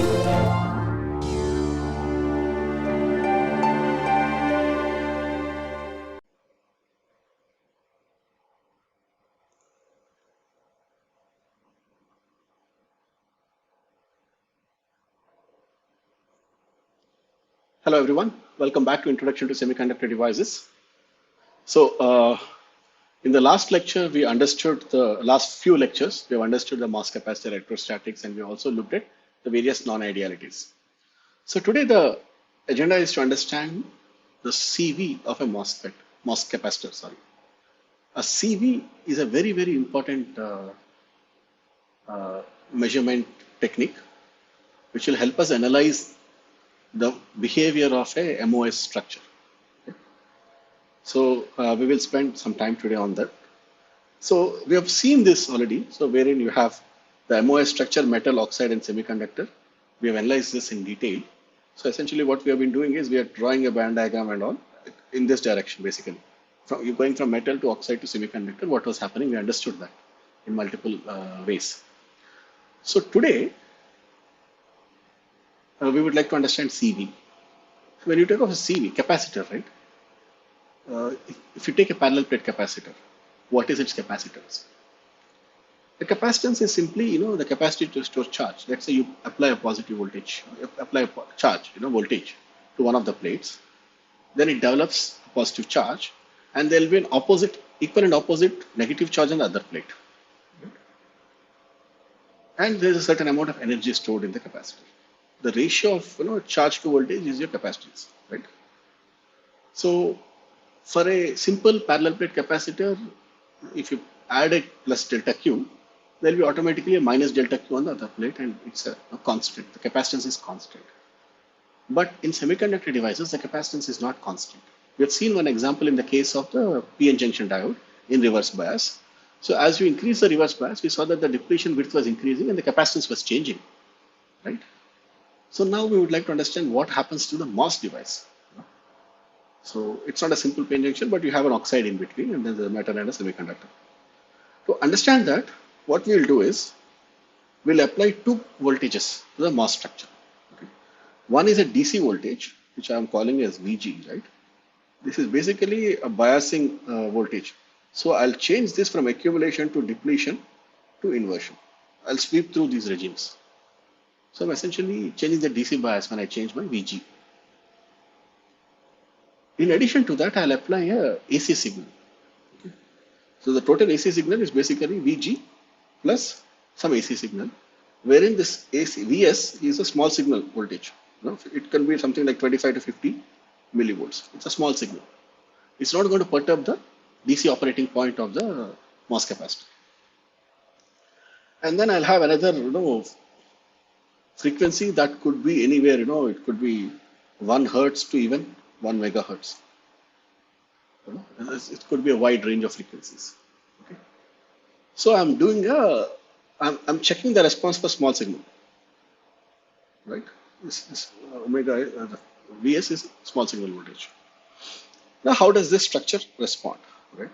Hello everyone, welcome back to Introduction to Semiconductor Devices. So in the last lecture, we understood the last few lectures, we have understood the mass capacitor electrostatics, and we also looked at the various non-idealities. So today the agenda is to understand the CV of a MOSFET, MOS capacitor, sorry. A CV is a very, very important measurement technique, which will help us analyze the behavior of a MOS structure. Okay. So we will spend some time today on that. So we have seen this already. So wherein you have the MOS structure, metal, oxide, and semiconductor. We have analyzed this in detail. So essentially what we have been doing is we are drawing a band diagram and all in this direction basically. From you going from metal to oxide to semiconductor, what was happening, we understood that in multiple ways. So today, we would like to understand CV. When you take off a CV, capacitor, right? If you take a parallel plate capacitor, what is its capacitance? The capacitance is simply, the capacity to store charge. Let's say you apply a positive voltage, apply a charge, voltage to one of the plates. Then it develops a positive charge, and there will be an opposite, equal and opposite negative charge on the other plate. And there is a certain amount of energy stored in the capacitor. The ratio of charge to voltage is your capacitance, right? So for a simple parallel plate capacitor, if you add a plus delta Q, there will be automatically a minus delta Q on the other plate, and it's a constant. The capacitance is constant. But in semiconductor devices, the capacitance is not constant. We have seen one example in the case of the PN junction diode in reverse bias. So as you increase the reverse bias, we saw that the depletion width was increasing and the capacitance was changing, right? So now we would like to understand what happens to the MOS device. So it's not a simple PN junction, but you have an oxide in between, and then there's a metal and a semiconductor. To understand that, what we'll do is we'll apply two voltages to the MOS structure. Okay. One is a DC voltage, which I'm calling as VG, right? This is basically a biasing voltage. So I'll change this from accumulation to depletion to inversion. I'll sweep through these regimes. So I'm essentially changing the DC bias when I change my VG. In addition to that, I'll apply a AC signal. Okay. So the total AC signal is basically VG plus some AC signal, wherein this AC VS is a small signal voltage. It can be something like 25 to 50 millivolts. It's a small signal. It's not going to perturb the DC operating point of the MOS capacitor. And then I'll have another, frequency that could be anywhere, it could be 1 hertz to even 1 megahertz. It could be a wide range of frequencies. Okay. So I'm doing I'm checking the response for small signal, right? This omega, the VS is small signal voltage. Now, how does this structure respond, right?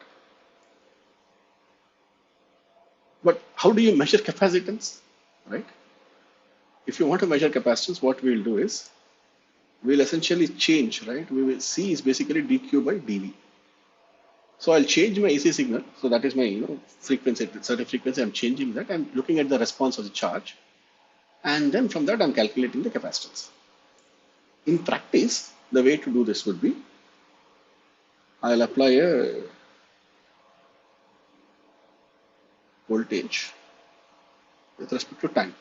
But how do you measure capacitance, right? If you want to measure capacitance, what we'll do is we'll essentially change, right? We will C is basically dq by dV. So I'll change my AC signal. So that is my frequency, certain frequency. I'm changing that. I'm looking at the response of the charge, and then from that I'm calculating the capacitance. In practice, the way to do this would be I'll apply a voltage with respect to time.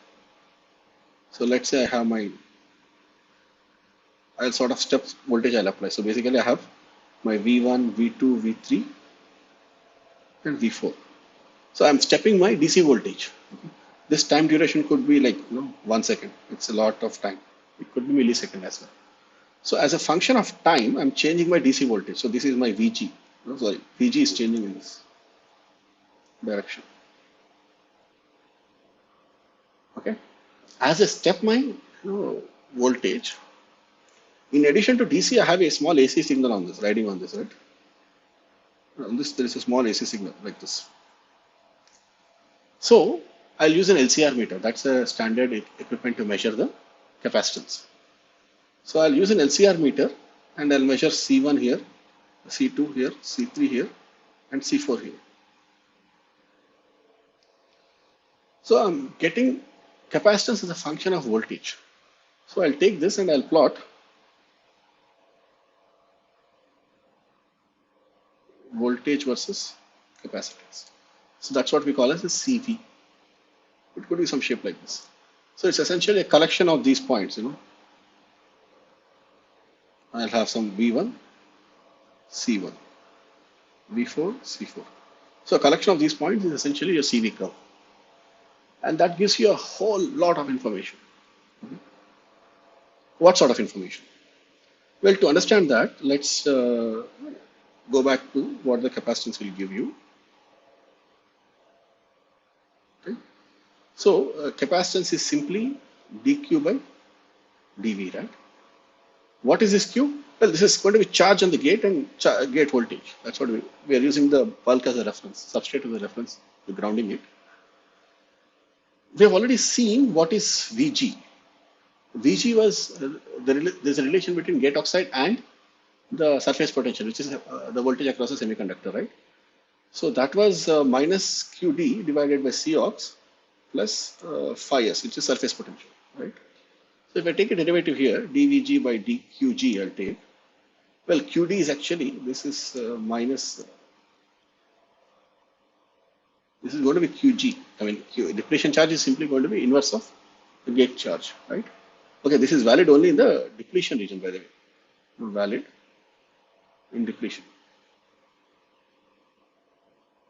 So let's say I have I'll sort of step voltage I'll apply. So basically I have my V1, V2, V3 and V4. So I'm stepping my DC voltage. Okay. This time duration could be like 1 second. It's a lot of time. It could be millisecond as well. So as a function of time, I'm changing my DC voltage. So this is my VG. VG is changing in this direction. Okay. As I step my voltage, in addition to DC, I have a small AC signal on this, riding on this, right? On this, there is a small AC signal like this. So I'll use an LCR meter. That's a standard equipment to measure the capacitance. So I'll use an LCR meter and I'll measure C1 here, C2 here, C3 here, and C4 here. So I'm getting capacitance as a function of voltage. So I'll take this and I'll plot voltage versus capacitance. So that's what we call as a CV. It could be some shape like this. So it's essentially a collection of these points, I'll have some V1, C1, V4, C4. So a collection of these points is essentially your CV curve. And that gives you a whole lot of information. What sort of information? Well, to understand that, let's go back to what the capacitance will give you. Okay. So capacitance is simply dq by dv, right? What is this q? Well, this is going to be charge on the gate and gate voltage. That's what we are using the bulk as a reference, substrate as a reference, to grounding it. We have already seen what is Vg. Vg was there's a relation between gate oxide and the surface potential, which is the voltage across the semiconductor, right? So that was minus Qd divided by Cox plus phi s, which is surface potential, right? So if I take a derivative here, dVg by dQg, I'll take. Well, Qd is actually, this is minus, this is going to be Qg. I mean, depletion charge is simply going to be inverse of the gate charge, right? Okay, this is valid only in the depletion region, by the way. Valid in depletion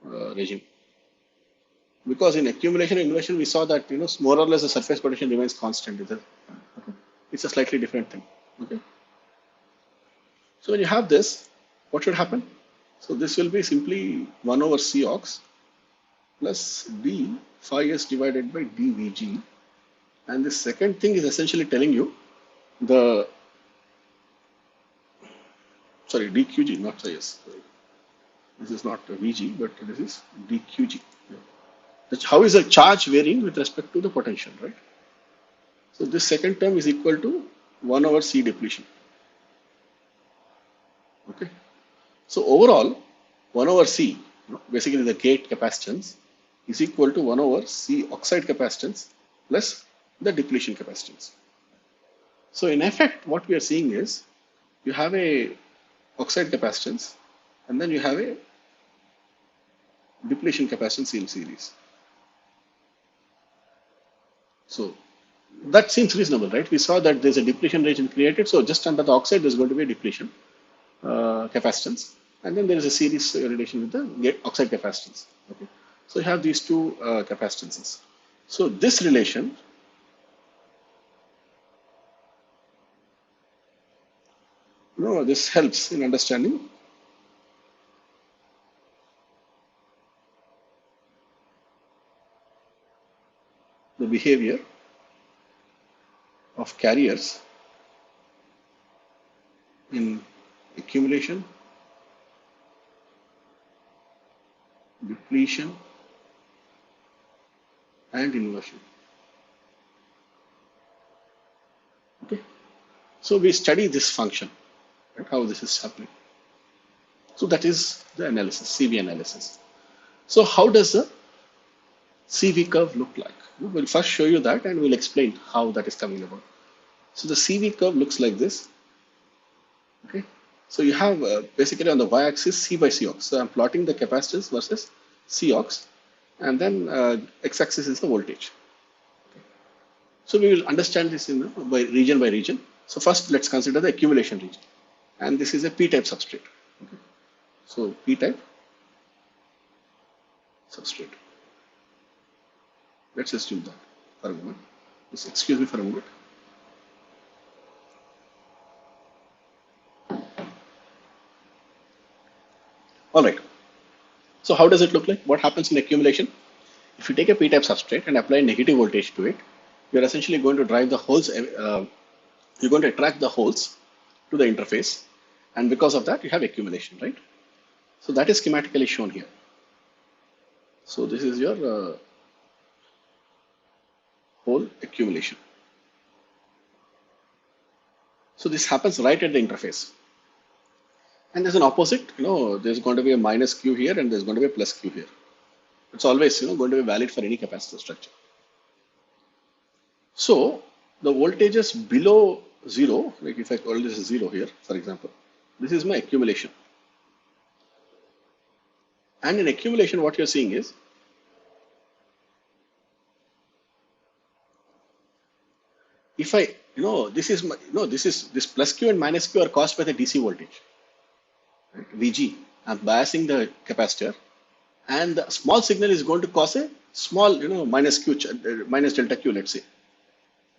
regime. Because in accumulation and inversion, we saw that, more or less the surface potential remains constant. Okay? It's a slightly different thing. Okay. So when you have this, what should happen? So this will be simply 1 over Cox plus d phi s divided by dVg. And the second thing is essentially telling you dQg, not phi s. This is not Vg, but this is dQg. How is the charge varying with respect to the potential, right? So this second term is equal to 1 over C depletion. Okay. So overall, 1 over C, basically the gate capacitance, is equal to 1 over C oxide capacitance plus the depletion capacitance. So in effect, what we are seeing is you have a oxide capacitance and then you have a depletion capacitance in series. So that seems reasonable, right? We saw that there's a depletion region created. So just under the oxide, there's going to be a depletion capacitance. And then there is a series relation with the gate oxide capacitance. Okay. So you have these two capacitances. So this relation this helps in understanding the behavior of carriers in accumulation, depletion, and inversion. Okay. So we study this function, right, how this is happening. So that is the analysis, CV analysis. So how does the CV curve look like? We'll first show you that and we'll explain how that is coming about. So the CV curve looks like this. Okay. So you have basically on the y-axis C by Cox. So I'm plotting the capacitance versus Cox, and then x-axis is the voltage. Okay. So we will understand this by region. So first let's consider the accumulation region, and this is a p-type substrate. Okay. So p-type substrate. Let's assume that for a moment. Just excuse me for a moment. All right. So how does it look like? What happens in accumulation? If you take a p-type substrate and apply negative voltage to it, you're essentially going to drive the holes. You're going to attract the holes to the interface, and because of that, you have accumulation, right? So that is schematically shown here. So this is your hole accumulation. So this happens right at the interface. And there's an opposite, there's going to be a minus Q here and there's going to be a plus Q here. It's always, going to be valid for any capacitor structure. So the voltages below zero, like if I call this 0 here, for example, this is my accumulation. And in accumulation, what you're seeing is, if I, this plus Q and minus Q are caused by the DC voltage, right? VG. I'm biasing the capacitor, and the small signal is going to cause a small, minus Q, minus delta Q, let's say.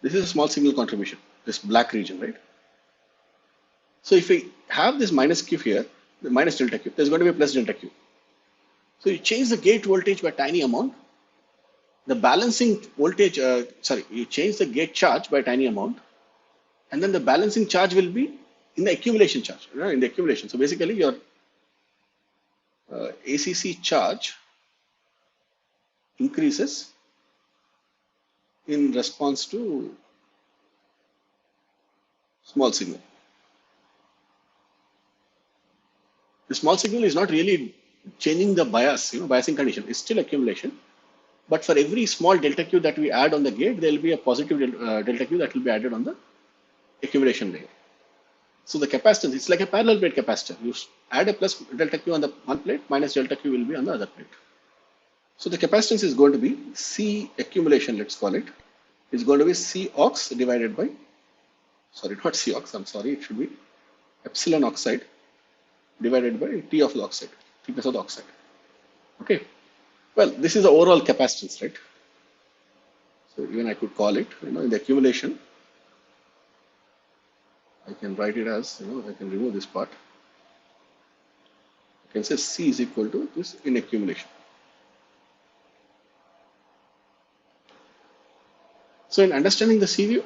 This is a small signal contribution, this black region, right? So if we have this minus Q here, the minus delta Q, there's going to be a plus delta Q. So you change the gate voltage by a tiny amount. The balancing voltage, you change the gate charge by a tiny amount, and then the balancing charge will be in the accumulation charge, in the accumulation. So basically your ACC charge increases in response to small signal. The small signal is not really changing the bias, biasing condition. It's still accumulation. But for every small delta Q that we add on the gate, there will be a positive delta Q that will be added on the accumulation layer. So the capacitance, it's like a parallel plate capacitor. You add a plus delta Q on the one plate, minus delta Q will be on the other plate. So the capacitance is going to be C accumulation, let's call it. It's going to be C ox divided by, sorry, not C ox, I'm sorry, it should be epsilon oxide divided by T of the oxide, thickness of the oxide. Okay. Well, this is the overall capacitance, right? So even I could call it, in the accumulation, I can write it as, I can remove this part. I can say C is equal to this in accumulation. So in understanding the C view,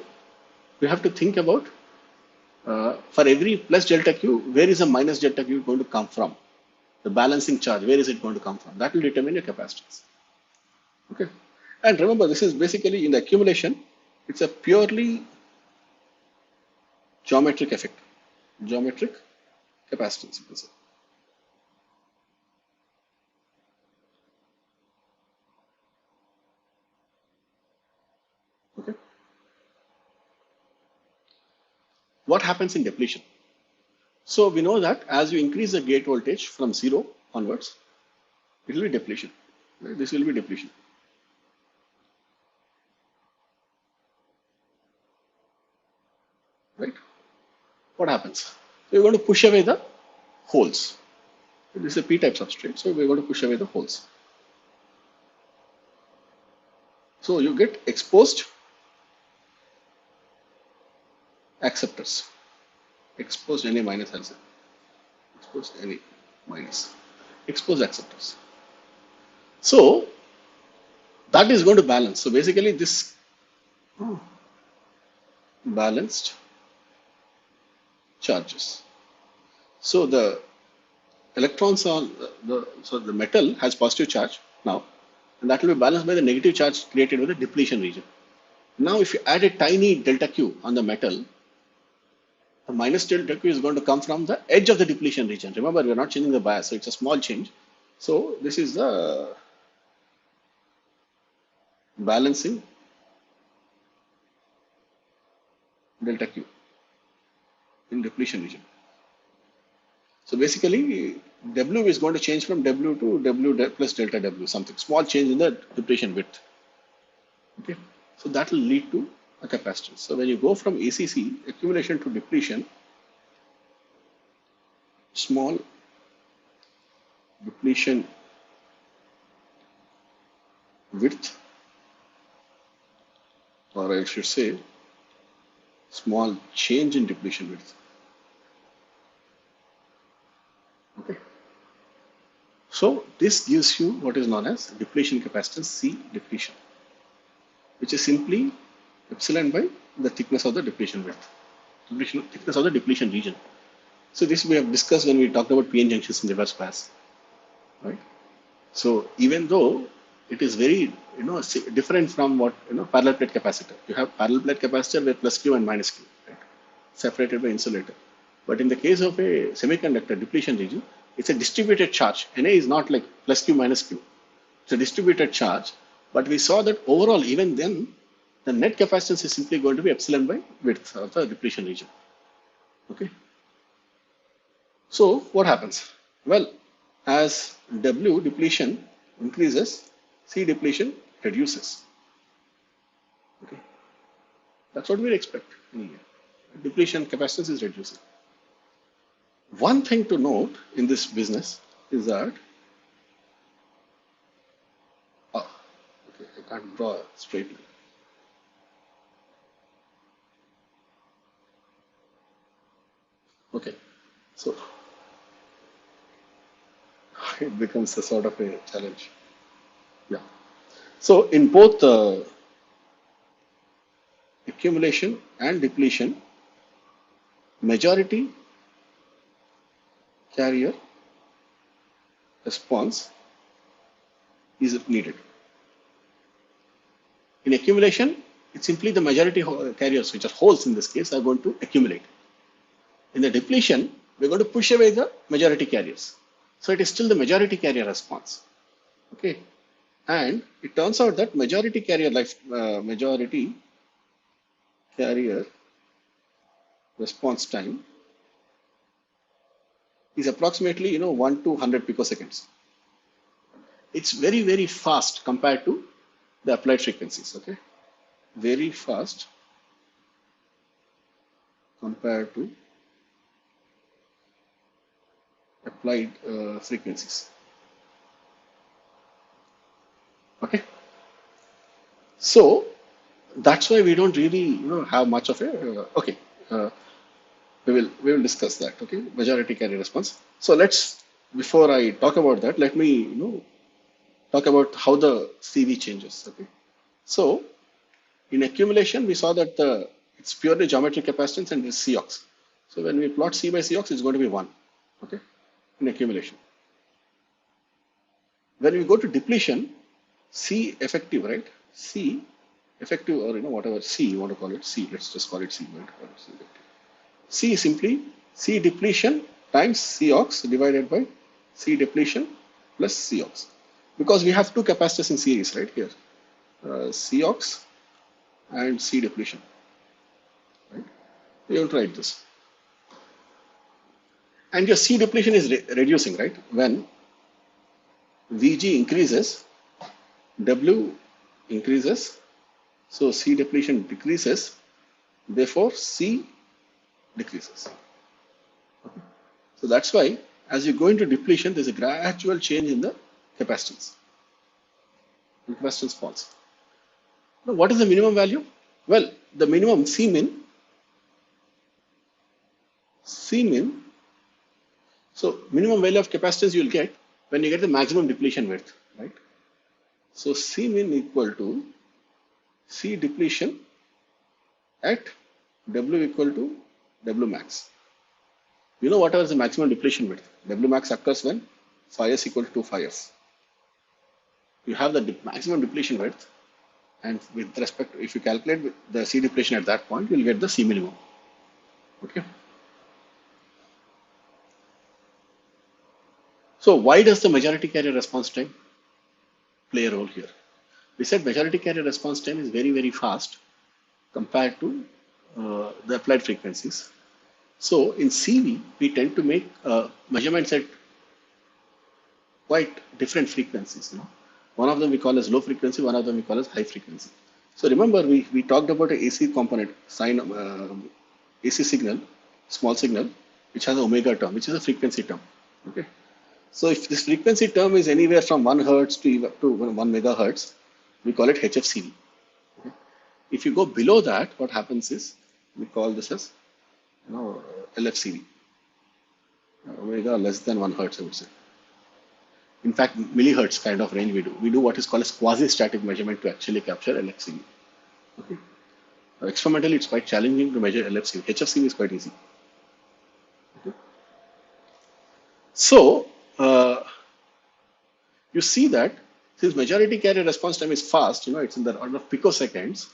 we have to think about for every plus delta Q, where is a minus delta Q going to come from? The balancing charge, where is it going to come from? That will determine your capacitance. Okay. And remember, this is basically in the accumulation, it's a purely geometric effect, geometric capacitance, you can say. Okay. What happens in depletion? So we know that as you increase the gate voltage from 0 onwards, it will be depletion. Right? This will be depletion. Right? What happens? So we're going to push away the holes. This is a P-type substrate, so we're going to push away the holes. So you get exposed acceptors. Exposed Na minus also. Exposed Na minus. Exposed acceptors. So that is going to balance. So basically this balanced charges. So the electrons on the metal has positive charge now, and that will be balanced by the negative charge created with the depletion region. Now if you add a tiny delta Q on the metal, the minus delta Q is going to come from the edge of the depletion region. Remember, we are not changing the bias, so it's a small change. So this is the balancing delta Q in depletion region. So basically, W is going to change from W to W plus delta W, something small change in the depletion width. Okay, so that will lead to a capacitance. So when you go from ACC, accumulation, to depletion, small depletion width, or I should say small change in depletion width. Okay. So this gives you what is known as depletion capacitance, C depletion, which is simply epsilon by the thickness of the depletion width, thickness of the depletion region. So this we have discussed when we talked about PN junctions in reverse bias, right? So even though it is very different from what parallel plate capacitor, you have parallel plate capacitor with plus Q and minus Q, right? separated by insulator. But in the case of a semiconductor depletion region, it's a distributed charge. Na is not like plus Q minus Q. It's a distributed charge. But we saw that overall, even then, the net capacitance is simply going to be epsilon by width of the depletion region. Okay. So what happens? Well, as W depletion increases, C depletion reduces. Okay. That's what we expect in a year. Depletion capacitance is reducing. One thing to note in this business is that okay, I can't draw a straight line. Okay, so it becomes a sort of a challenge. Yeah. So in both accumulation and depletion, majority carrier response is needed. In accumulation, it's simply the majority carriers, which are holes in this case, are going to accumulate. In the depletion, we're going to push away the majority carriers. So it is still the majority carrier response. Okay. And it turns out that majority carrier response time is approximately 1 to 100 picoseconds. It's very, very fast compared to the applied frequencies. Okay, very fast compared to applied frequencies. Okay, so that's why we don't really have much of a okay. We will discuss that. Okay, majority carrier response. So before I talk about that, let me talk about how the CV changes. Okay, so in accumulation we saw that it's purely geometric capacitance and is Cox. So when we plot C by Cox, it's going to be 1. Okay, in accumulation. When we go to depletion, C effective, right? C effective, or whatever C you want to call it, C. Let's just call it C. Right? C is simply C depletion times Cox divided by C depletion plus Cox. Because we have two capacitors in series right here, Cox and C depletion. Right? You don't write this. And your C depletion is reducing, right? When Vg increases, W increases, so C depletion decreases, therefore C decreases. Okay. So that's why as you go into depletion, there's a gradual change in the capacitance. The capacitance falls. Now, what is the minimum value? Well, the minimum Cmin. So minimum value of capacitance you will get when you get the maximum depletion width, right? So Cmin equal to C depletion at W equal to W max. You know whatever is the maximum depletion width. W max occurs when phi s equal to 2πf. You have the maximum depletion width, and with respect to, if you calculate the C depletion at that point, you will get the C minimum. Okay. So why does the majority carrier response time play a role here? We said majority carrier response time is very, very fast compared to the applied frequencies. So in CV, we tend to make measurements at quite different frequencies. One of them we call as low frequency, one of them we call as high frequency. So remember, we talked about an AC component, AC signal, small signal, which has an omega term, which is a frequency term. Okay. So if this frequency term is anywhere from 1 hertz to 1 megahertz, we call it HFCV. Okay. If you go below that, what happens is we call this as LFCV. Omega less than 1 hertz, I would say. In fact, millihertz kind of range we do. We do what is called as quasi-static measurement to actually capture LFCV. Okay. Experimentally, it's quite challenging to measure LFCV. HFCV is quite easy. Okay. So, you see that since majority carrier response time is fast, it's in the order of picoseconds,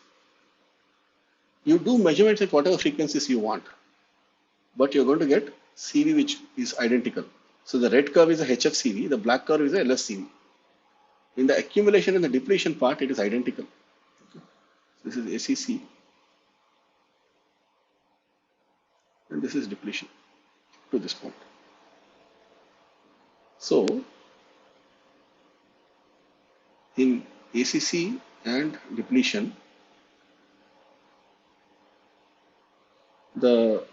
you do measurements at whatever frequencies you want. but you're going to get CV which is identical. So the red curve is a HFCV, the black curve is a LFCV. In the accumulation and the depletion part, it is identical. This is ACC and this is depletion to this point. So in ACC and depletion, the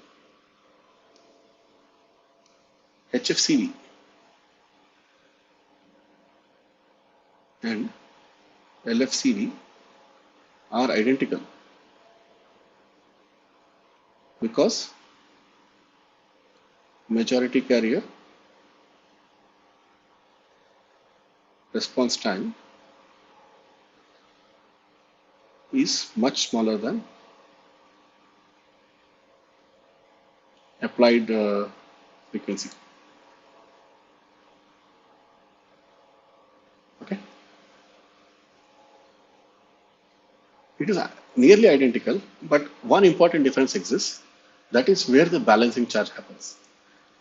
HFCV and LFCV are identical because majority carrier response time is much smaller than applied frequency. Okay, it is nearly identical, but one important difference exists. That is where the balancing charge happens.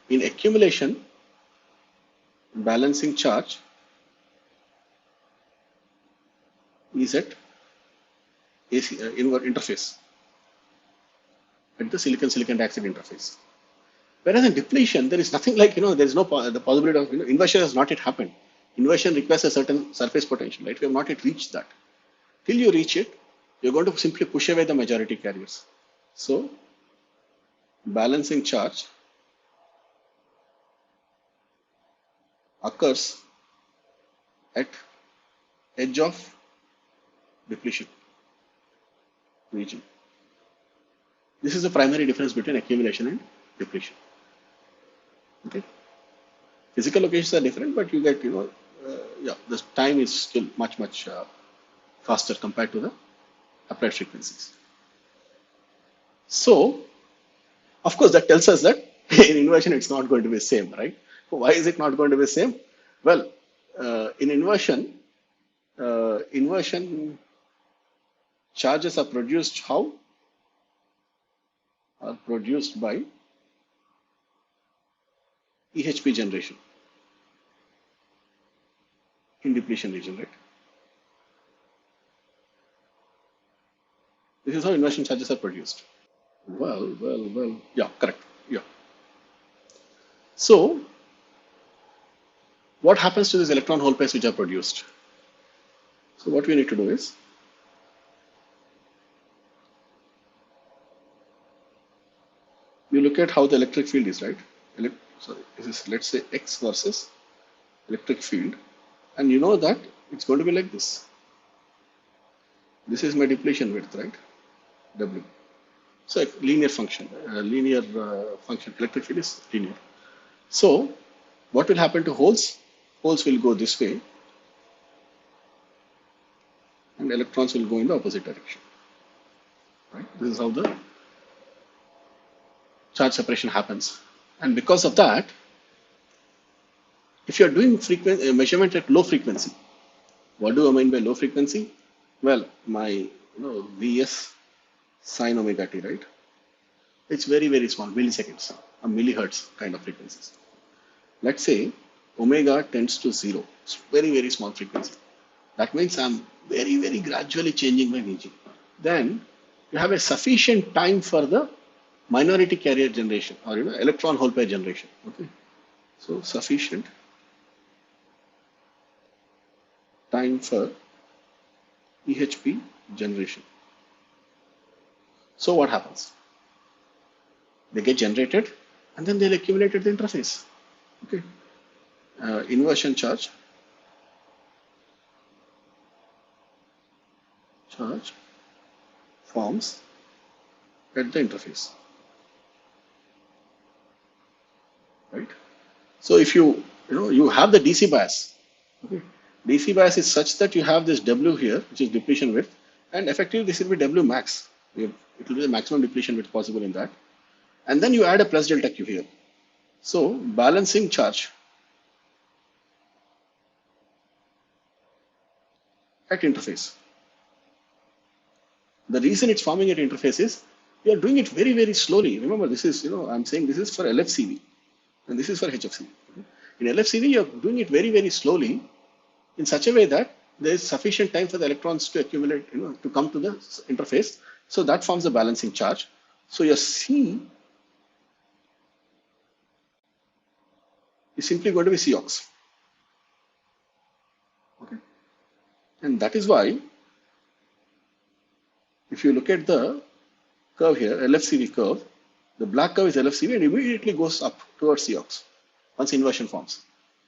In accumulation, balancing charge is at AC interface, at the silicon dioxide interface. Whereas in depletion, there is nothing like, there is no the possibility of, inversion has not yet happened. Inversion requires a certain surface potential, right? We have not yet reached that. Till you reach it, you're going to simply push away the majority carriers. So, balancing charge occurs at edge of depletion region. This is the primary difference between accumulation and depletion. Okay, physical locations are different, but you get, the time is still much faster compared to the applied frequencies. So, of course, that tells us that in inversion it's not going to be the same, right? Why is it not going to be the same? Well, in inversion, charges are produced how? Are produced by EHP generation in depletion region, right? This is how inversion charges are produced. Well, yeah, correct, yeah. So, what happens to these electron hole pairs which are produced? So, what we need to do is, you look at how the electric field is, right? This is, let's say, X versus electric field, and you know that it's going to be like this. This is my depletion width, right? W. So, a linear function, electric field is linear. So, what will happen to holes? Holes will go this way, and electrons will go in the opposite direction. Right? This is how the charge separation happens. And because of that, if you are doing measurement at low frequency, what do I mean by low frequency? Well, my Vs sine omega t, right? It's very small, milliseconds, a millihertz kind of frequencies. Let's say omega tends to 0. It's very small frequency. That means I'm very gradually changing my Vg. Then you have a sufficient time for the minority carrier generation, or electron hole pair generation. Okay, so sufficient time for EHP generation. So what happens? They get generated and then they'll accumulate at the interface. Okay, inversion charge forms at the interface. Right? So if you have the DC bias, okay, DC bias is such that you have this W here, which is depletion width, and effectively this will be W max. It will be the maximum depletion width possible in that, and then you add a plus delta Q here. So balancing charge at interface. The reason it's forming at interface is you are doing it very, very slowly. Remember, this is, I'm saying this is for LFCV and this is for HFCV. In LFCV, you're doing it very, very slowly in such a way that there is sufficient time for the electrons to accumulate, to come to the interface. So that forms the balancing charge. So your C is simply going to be Cox. Okay. And that is why, if you look at the curve here, LFCV curve, the black curve is LFCV and immediately goes up towards Cox once inversion forms.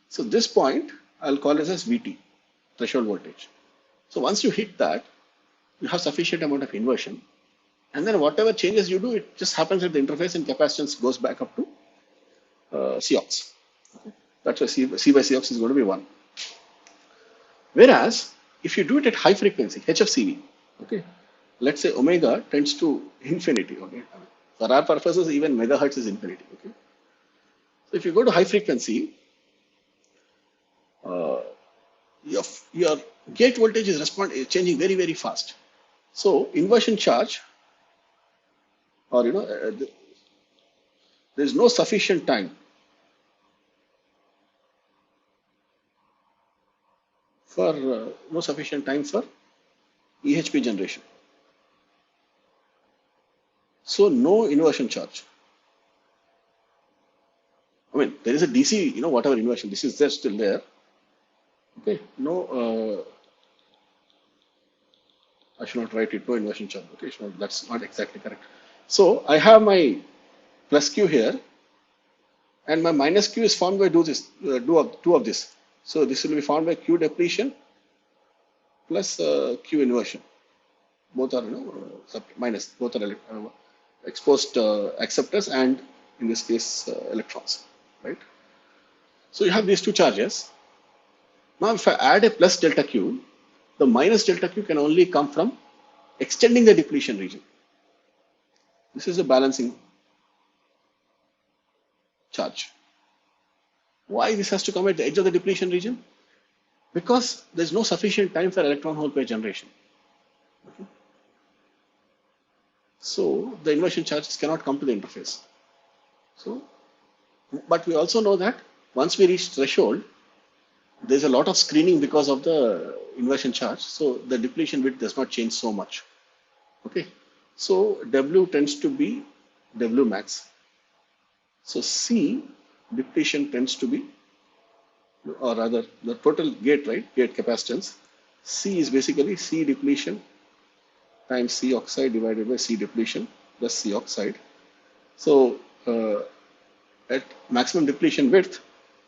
So this point, I'll call it as VT, threshold voltage. So once you hit that, you have sufficient amount of inversion. And then whatever changes you do, it just happens at the interface and capacitance goes back up to Cox. Okay. That's why C by Cox is going to be 1. Whereas, if you do it at high frequency, HFCV, okay, let's say omega tends to infinity, okay. For our purposes, even megahertz is infinity, okay. So if you go to high frequency, your gate voltage is changing very, very fast. So inversion charge, or there is no sufficient time for EHP generation. So no inversion charge. I mean, there is a DC, whatever inversion, this is there, still there. Okay, no, I should not write it, no inversion charge. Okay, that's not exactly correct. So I have my plus Q here, and my minus Q is formed by two of this. So this will be formed by Q depletion plus Q inversion. Both are minus. Both are exposed acceptors and in this case electrons, right? So you have these two charges. Now if I add a plus delta Q, the minus delta Q can only come from extending the depletion region. This is a balancing charge. Why this has to come at the edge of the depletion region? Because there is no sufficient time for electron hole pair generation. Okay. So the inversion charges cannot come to the interface. So, but we also know that once we reach threshold, there is a lot of screening because of the inversion charge. So the depletion width does not change so much. Okay. So W tends to be W max. So C depletion tends to be, or rather the total gate, right, gate capacitance, C is basically C depletion times C oxide divided by C depletion plus C oxide. So at maximum depletion width,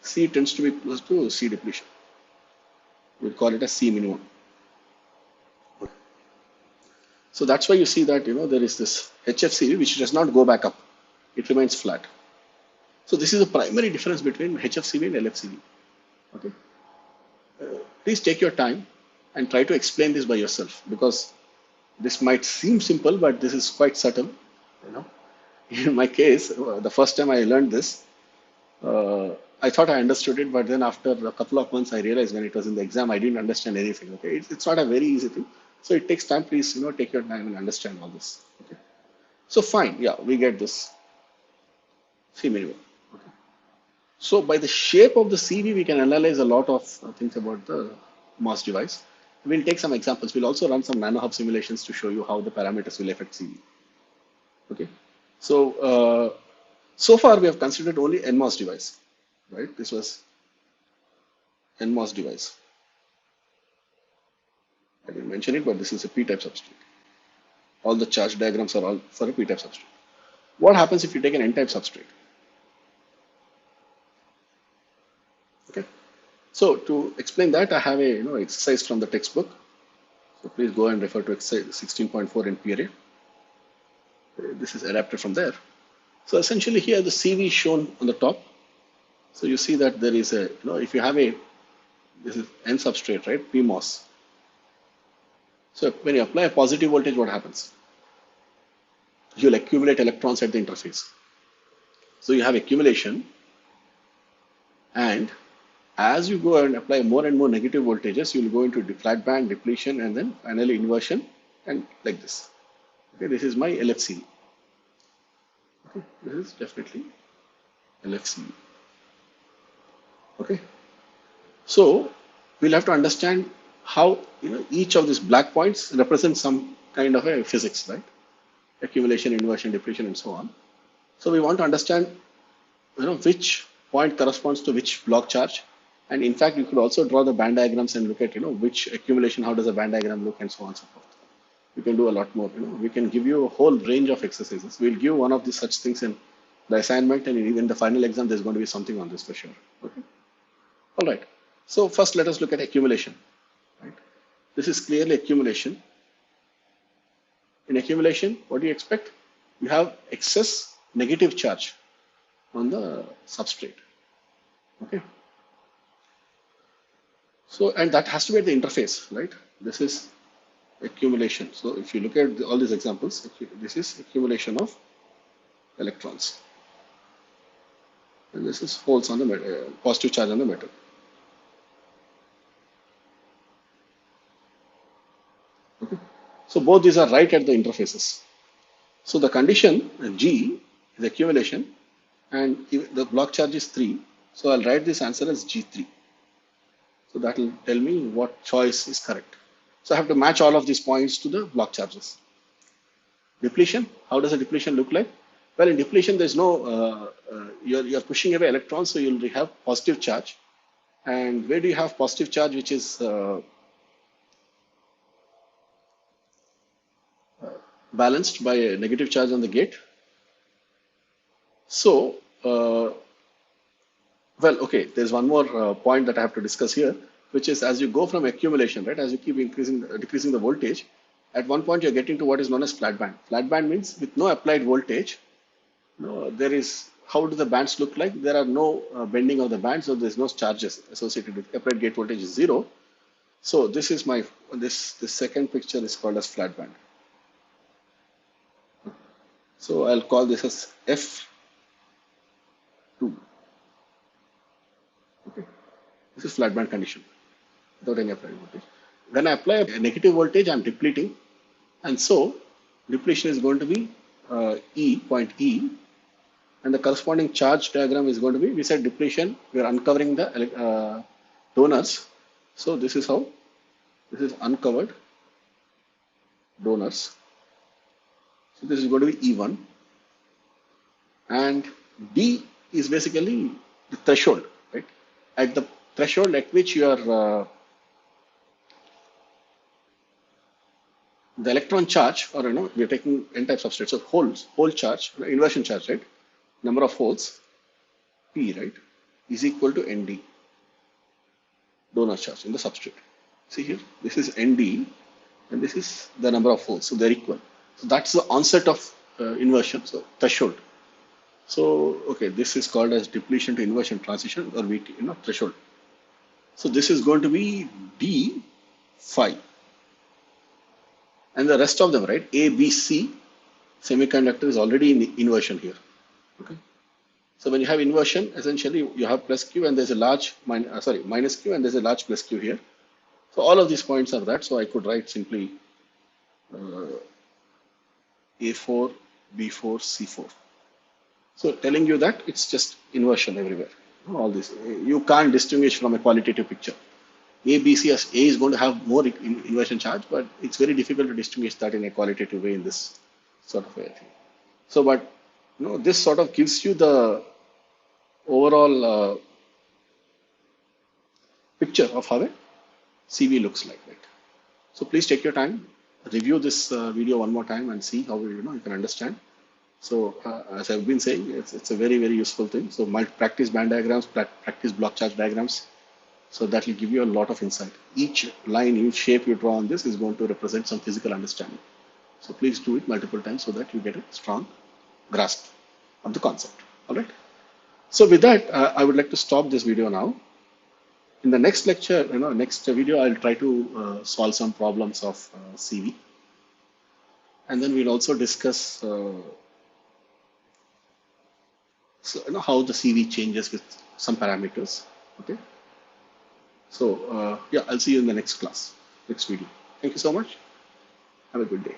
C tends to be close to C depletion. We'll call it a C minimum. So that's why you see that there is this HFCV which does not go back up. It remains flat. So this is the primary difference between HFCV and LFCV. Okay. Please take your time and try to explain this by yourself, because this might seem simple, but this is quite subtle. In my case, the first time I learned this, I thought I understood it, but then after a couple of months, I realized when it was in the exam, I didn't understand anything. Okay, it's not a very easy thing. So it takes time. Please, take your time and understand all this. Okay. So fine, yeah, we get this C minimum. Okay. So by the shape of the CV, we can analyze a lot of things about the MOS device. We'll take some examples. We'll also run some nanohub simulations to show you how the parameters will affect CV. Okay. So so far we have considered only NMOS device, right? This was NMOS device. I didn't mention it, but this is a P-type substrate. All the charge diagrams are all for a P-type substrate. What happens if you take an N-type substrate? Okay. So to explain that, I have a exercise from the textbook. So please go and refer to exercise 16.4 in PRA. This is adapted from there. So essentially here the CV is shown on the top. So you see that there is a, if you have this is N substrate, right, PMOS. So when you apply a positive voltage, what happens? You'll accumulate electrons at the interface. So you have accumulation, and as you go and apply more and more negative voltages, you will go into flat band, depletion, and then finally inversion, and like this. Okay, this is my LFCV. Okay, this is definitely LFC. Okay, so we'll have to understand how each of these black points represents some kind of a physics, right? Accumulation, inversion, depletion, and so on. So we want to understand which point corresponds to which block charge, and in fact you could also draw the band diagrams and look at which accumulation, how does a band diagram look, and so on and so forth. You can do a lot more. We can give you a whole range of exercises. We'll give one of these such things in the assignment, and even the final exam there's going to be something on this for sure. Okay, all right. So first let us look at accumulation, right? This is clearly accumulation. In accumulation, what do you expect? You have excess negative charge on the substrate. Okay, so and that has to be at the interface, right? This is accumulation. So if you look at all these examples, this is accumulation of electrons, and this is holes on the metal, positive charge on the metal. Okay, so both these are right at the interfaces. So the condition G is accumulation, and the block charge is 3. So I'll write this answer as G3. So that will tell me what choice is correct. So I have to match all of these points to the block charges. Depletion, how does a depletion look like? Well, in depletion, there's no, you're pushing away electrons, so you'll have positive charge. And where do you have positive charge, which is balanced by a negative charge on the gate? So, well, okay, there's one more point that I have to discuss here, which is as you go from accumulation, right, as you keep decreasing the voltage, at one point you're getting to what is known as flat band. Flat band means with no applied voltage, there is, how do the bands look like? There are no bending of the bands, so there's no charges associated with applied gate voltage is 0. So this is my, this second picture is called as flat band. So I'll call this as F2. Okay, this is flat band condition without any applied voltage. When I apply a negative voltage, I'm depleting, and so depletion is going to be point E, and the corresponding charge diagram is going to be, we said depletion, we are uncovering the donors. So this is how, this is uncovered donors. So this is going to be E1, and D is basically the threshold, right? At the threshold at which you are the electron charge, or we are taking n type substrate, so hole charge, inversion charge, right? Number of holes, P, right, is equal to ND, donor charge in the substrate. See here, this is ND, and this is the number of holes, so they're equal. So that's the onset of inversion, so threshold. So okay, this is called as depletion to inversion transition, or VT, threshold. So this is going to be D phi, and the rest of them, right, A, B, C, semiconductor is already in inversion here. Okay, so when you have inversion, essentially you have plus Q, and there's a large minus Q, and there's a large plus Q here. So all of these points are that. So I could write simply A4, B4, C4. So telling you that it's just inversion everywhere. All this, you can't distinguish from a qualitative picture. A, B, C, as A is going to have more inversion charge, but it's very difficult to distinguish that in a qualitative way in this sort of way. So, but this sort of gives you the overall picture of how a CV looks like, right? So please take your time, review this video one more time and see how you can understand. So as I've been saying, it's a very, very useful thing. So practice band diagrams, practice block charge diagrams. So that will give you a lot of insight. Each line, each shape you draw on this is going to represent some physical understanding. So please do it multiple times so that you get a strong grasp of the concept. All right. So with that, I would like to stop this video now. In the next lecture, next video, I'll try to solve some problems of CV. And then we'll also discuss how the CV changes with some parameters. Okay. So yeah, I'll see you in the next class, next video. Thank you so much. Have a good day.